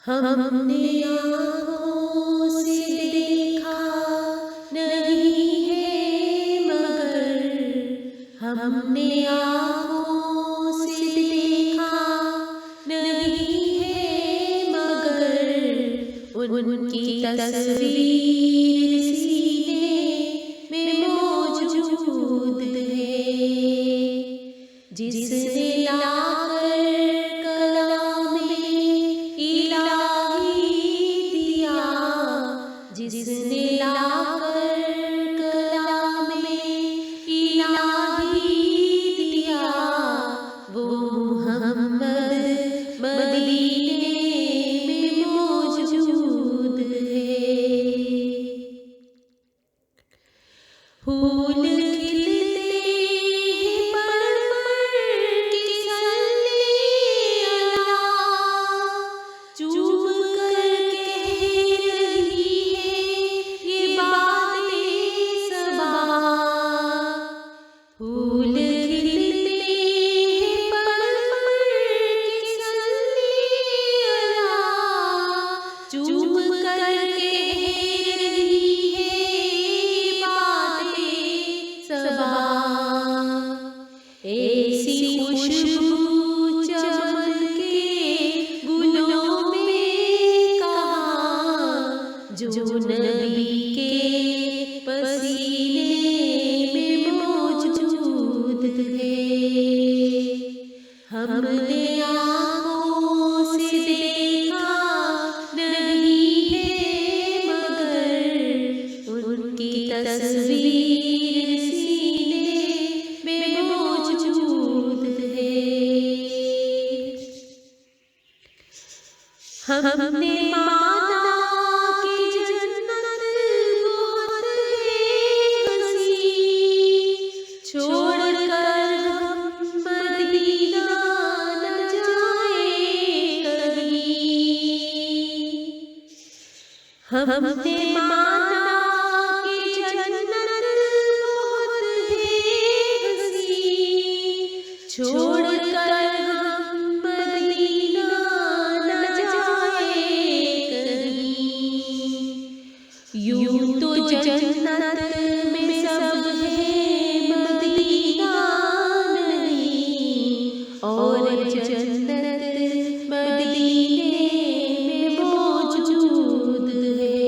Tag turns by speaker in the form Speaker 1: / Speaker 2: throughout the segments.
Speaker 1: हमने आँखों से देखा नहीं है मगर हमने आँखों से देखा नहीं है मगर उनकी तस्वीर सीने में मौजूद है। जिसने लाकर कलाम में इलाही दिया, जिसने लाकर कलाम में इलाही दिया, वो मोहम्मद मदीने में मौजूद है। फूल ऐसी खुशबू चमन के गुलों में कहाँ, जो नबी के पसीने में मौजूद है। हमने आँखों से देखा नहीं है मगर उनकी तस्वीर सीने में मौजूद है। हमने माना कि जन्नत बहुत है हंसी, छोड़कर हम मदीना न जाए कहीं। हमने माना कि जन्नत बहुत है हंसी, छोड़कर हम मदीना न जाए कहीं। यूं तो जन्नत में सब है मदीना नहीं, और जन्नत मदीने में मौजूद है।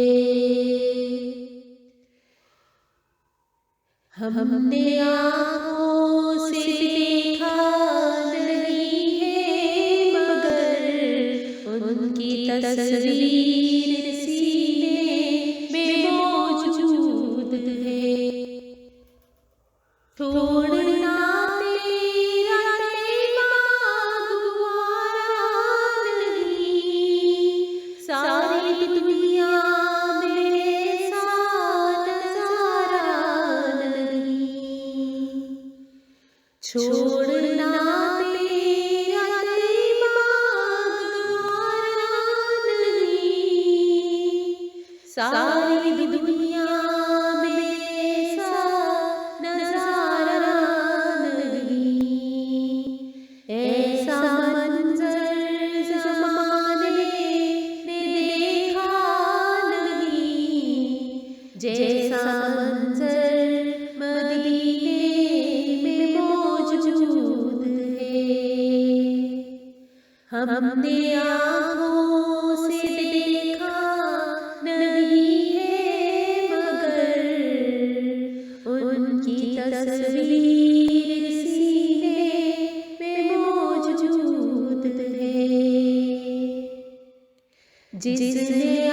Speaker 1: हमने आँखों से देखा नहीं है मगर उनकी तस्वीर सीने में मौजूद है। छोड़ना तेरा दिमाग गुवारा नहीं, सारी दुनिया मेरे साथ नज़ारा नहीं। छोड़ना तेरा दिमाग गुवारा नहीं, सारी दुनिया मेरे साथ नज़ारा नहीं। ऐसा मंजर ज़माने ने देखा नहीं, जैसा मंजर मदीने में मौजूद है। हमने आँखों से देखा नहीं है मगर उनकी तस्वीर सीने में मौजूद है। जिसने